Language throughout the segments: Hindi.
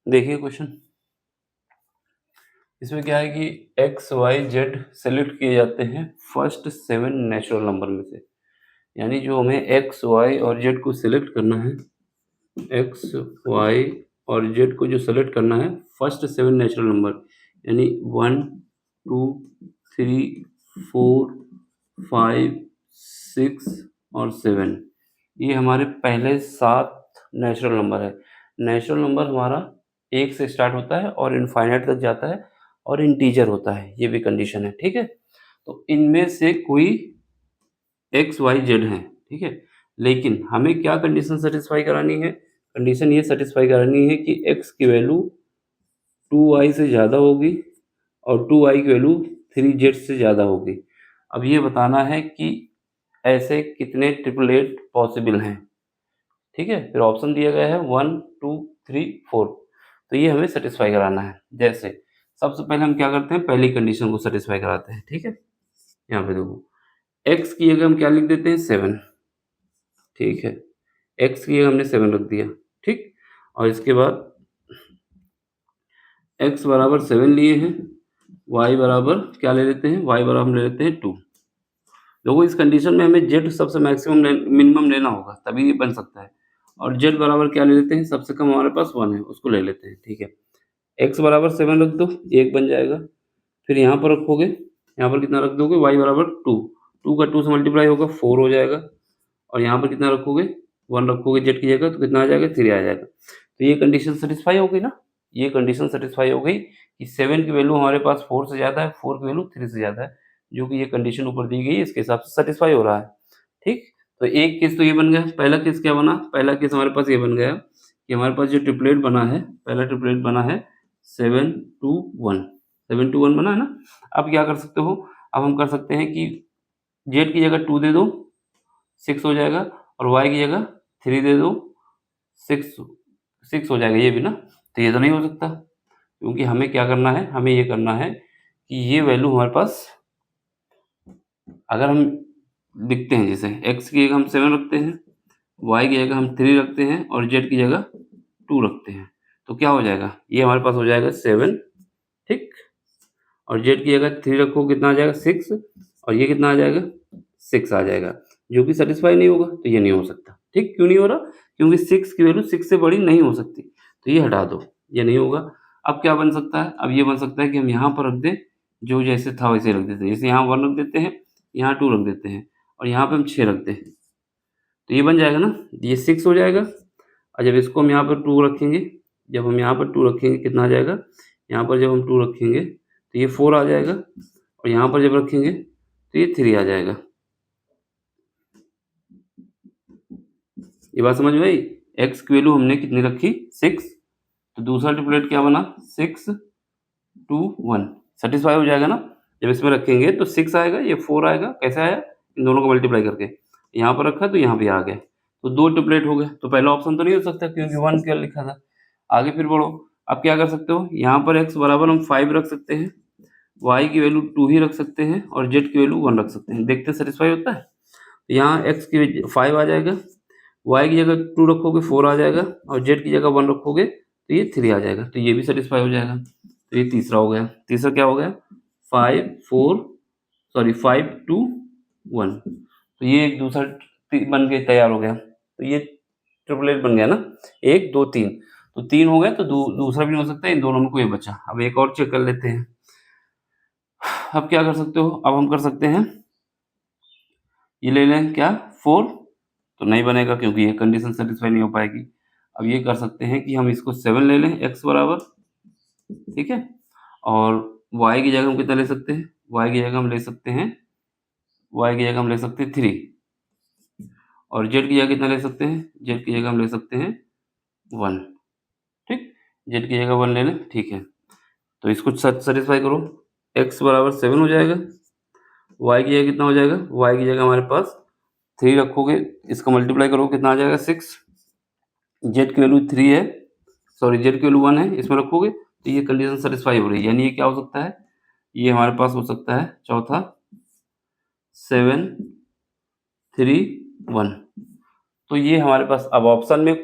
देखिए क्वेश्चन, इसमें क्या है कि एक्स वाई जेड सेलेक्ट किए जाते हैं फर्स्ट 7 नेचुरल नंबर में से। यानी जो हमें एक्स वाई और जेड को सिलेक्ट करना है, एक्स वाई और जेड को जो सेलेक्ट करना है फर्स्ट 7 नेचुरल नंबर, यानी 1 2 3 4 5 6 और 7, ये हमारे पहले 7 नेचुरल नंबर है। नेचुरल नंबर हमारा 1 से स्टार्ट होता है और इनफाइनाइट तक जाता है और इंटीजर होता है, ये भी कंडीशन है, ठीक है। तो इनमें से कोई एक्स वाई जेड है, ठीक है। लेकिन हमें क्या कंडीशन सेटिस्फाई करानी है? कंडीशन ये सेटिस्फाई करानी है कि एक्स की वैल्यू 2y से ज़्यादा होगी और 2y की वैल्यू 3z से ज़्यादा होगी। अब ये बताना है कि ऐसे कितने ट्रिपलेट पॉसिबल हैं, ठीक है। फिर ऑप्शन दिया गया है 1 2 3 4, तो ये हमें सेटिस्फाई कराना है। जैसे सबसे पहले हम क्या करते हैं, पहली कंडीशन को सेटिस्फाई कराते हैं, ठीक है। यहाँ पे देखो, x की जगह हम क्या लिख देते हैं 7, ठीक है। x की जगह हमने 7 रख दिया, ठीक। और इसके बाद x बराबर 7 लिए हैं, y बराबर क्या ले लेते हैं, y बराबर हम ले लेते हैं 2। देखो इस कंडीशन में हमें z सबसे मैक्सिमम मिनिमम लेना होगा, तभी ये बन सकता है। और z बराबर क्या ले लेते हैं, सबसे कम हमारे पास 1 है, उसको ले लेते हैं, ठीक है। x बराबर 7 रख दो, 1 बन जाएगा। फिर यहाँ पर रखोगे, यहाँ पर कितना रख दोगे, y बराबर 2, 2 का 2 से मल्टीप्लाई होगा 4 हो जाएगा। और यहाँ पर कितना रखोगे, 1 रखोगे जेड की जगह, तो कितना आ जाएगा, 3 आ जाएगा। तो ये कंडीशन सेटिस्फाई हो गई ना, ये कंडीशन सेटिस्फाई हो गई कि 7 की वैल्यू हमारे पास 4 से ज़्यादा है, 4 की वैल्यू 3 से ज़्यादा है, जो कि ये कंडीशन ऊपर दी गई है, इसके हिसाब से सेटिस्फाई हो रहा है, ठीक। तो एक केस तो ये बन गया। पहला केस क्या बना, पहला केस हमारे पास ये बन गया कि हमारे पास जो ट्रिपलेट बना है, पहला ट्रिपलेट बना है 7 2 1, 7 2 1 बना है ना। अब क्या कर सकते हो, अब हम कर सकते हैं कि जेड की जगह 2 दे दो, 6 हो जाएगा। और y की जगह 3 दे दो, 6 6 हो जाएगा ये भी ना। तो ये तो नहीं हो सकता, क्योंकि हमें क्या करना है, हमें ये करना है कि ये वैल्यू हमारे पास, अगर हम लिखते हैं जैसे x की जगह हम 7 रखते हैं, y की जगह हम 3 रखते हैं और z की जगह 2 रखते हैं, तो क्या हो जाएगा, ये हमारे पास हो जाएगा 7, ठीक। और z की जगह 3 रखो, कितना आ जाएगा 6, और ये कितना आ जाएगा 6 आ जाएगा, जो कि सेटिस्फाई नहीं होगा, तो ये नहीं हो सकता, ठीक। क्यों नहीं हो रहा, क्योंकि 6 की वैल्यू 6 से बड़ी नहीं हो सकती, तो ये हटा दो, ये नहीं होगा। अब क्या बन सकता है, अब ये बन सकता है कि हम यहाँ पर रख दें, जो जैसे था वैसे रख देते हैं, जैसे यहाँ 1 रख देते हैं, यहाँ 2 रख देते हैं, और यहाँ पे हम 6 रख दें, तो ये बन जाएगा ना, ये 6 हो जाएगा। और जब इसको हम यहाँ पर 2 रखेंगे, जब हम यहाँ पर 2 रखेंगे कितना आ जाएगा, यहाँ पर जब हम 2 रखेंगे तो ये 4 आ जाएगा, और यहाँ पर जब रखेंगे तो ये 3 आ जाएगा। ये बात समझ में आई। x की वैल्यू हमने कितनी रखी, 6, तो दूसरा ट्रिपलेट क्या बना, 6 2 1, सेटिस्फाई हो जाएगा ना। जब इसमें रखेंगे तो 6 आएगा, ये 4 आएगा, कैसे आया, इन दोनों को मल्टीप्लाई करके यहाँ पर रखा तो यहाँ पे आ गया, तो 2 ट्रिपलेट हो गए। तो पहला ऑप्शन तो नहीं हो सकता, क्योंकि 1 क्या लिखा था। आगे फिर बढ़ो, अब क्या कर सकते हो, यहाँ पर x बराबर हम 5 रख सकते हैं, y की वैल्यू 2 ही रख सकते हैं, और z की वैल्यू 1 रख सकते हैं, देखते सेटिस्फाई होता है। तो यहाँ x की 5 आ जाएगा, y की जगह 2 रखोगे 4 आ जाएगा, और z की जगह 1 रखोगे तो ये 3 आ जाएगा, तो ये भी सेटिस्फाई हो जाएगा। तो ये तीसरा हो गया। तीसरा क्या हो गया, 5 2 1, तो ये एक दूसरा बन के तैयार हो गया। तो ये ट्रिपलेट बन गया ना, 1 2 3, तो 3 हो गया, तो दूसरा भी नहीं हो सकता, इन दोनों में कोई बचा। अब एक और चेक कर लेते हैं। अब क्या कर सकते हो, अब हम कर सकते हैं, ये ले लें क्या 4, तो नहीं बनेगा, क्योंकि ये कंडीशन सेटिस्फाई नहीं हो पाएगी। अब ये कर सकते हैं कि हम इसको 7 ले लें, x बराबर, ठीक है। और y की जगह हम कितना ले सकते हैं, y की जगह हम ले सकते हैं, y की जगह हम ले सकते हैं 3, और z की जगह कितना ले सकते हैं, z की जगह हम ले सकते हैं 1, ठीक। z की जगह 1 ले लें, ठीक है। तो इसको सेटिस्फाई करो, x बराबर 7 हो जाएगा, y की जगह कितना हो जाएगा, y की जगह हमारे पास 3 रखोगे, इसका मल्टीप्लाई करो कितना आ जाएगा 6, z की वैल्यू 3 है, सॉरी z की वैल्यू 1 है, इसमें रखोगे तो ये कंडीशन सेटिस्फाई हो रही है। यानी ये क्या हो सकता है, ये हमारे पास हो सकता है चौथा 7 3 1। तो ये हमारे पास अब ऑप्शन में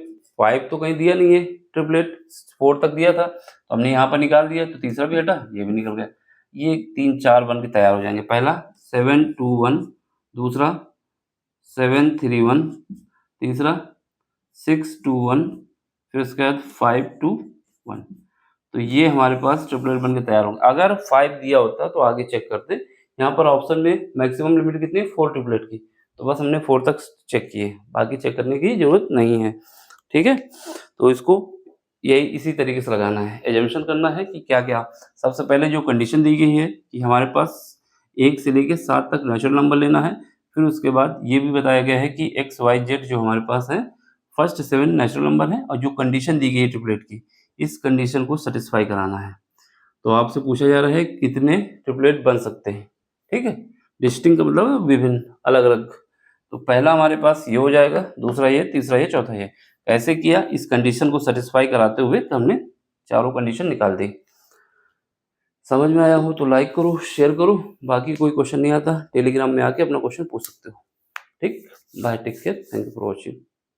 5 तो कहीं दिया नहीं है ट्रिपलेट, 4 तक दिया था तो हमने यहाँ पर निकाल दिया, तो तीसरा भी हटा, ये भी निकल गया। ये 3 4 बन के तैयार हो जाएंगे। पहला 7 2 1, दूसरा 7 3 1, तीसरा 6 2 1, फिर उसके बाद 5 2 1। तो ये हमारे पास ट्रिपलेट बन के तैयार होंगे। अगर 5 दिया होता तो आगे चेक करते। यहाँ पर ऑप्शन में मैक्सिमम लिमिट कितनी है 4 ट्रिपलेट की, तो बस हमने 4 तक चेक किए, बाकी चेक करने की ज़रूरत नहीं है। ठीक है, तो इसको यही इसी तरीके से लगाना है, एजम्पशन करना है कि क्या-क्या। सबसे पहले जो कंडीशन दी गई है कि हमारे पास 1 से लेके 7 तक नेचुरल नंबर लेना है। फिर उसके बाद ये भी बताया गया है कि एक्स, वाई, जेड जो हमारे पास है, फर्स्ट 7 नेचुरल नंबर है और जो कंडीशन दी गई है ट्रिपलेट की, इस कंडीशन को सैटिस्फाई कराना है। तो आपसे पूछा जा रहा है कितने ट्रिपलेट बन सकते हैं। ठीक है, डिस्टिंक्ट का मतलब विभिन्न, अलग-अलग। तो पहला हमारे पास ये हो जाएगा, दूसरा ये, तीसरा ये, चौथा ये। कैसे किया? इस कंडीशन को सैटिस्फाई कराते हुए तो हमने चारों कंडीशन निकाल दी। समझ में आया हो तो लाइक करो, शेयर करो। बाकी कोई क्वेश्चन नहीं आता टेलीग्राम में आके अपना क्वेश्चन पूछ सकते हो। ठीक, bye, take care, thank you for watching.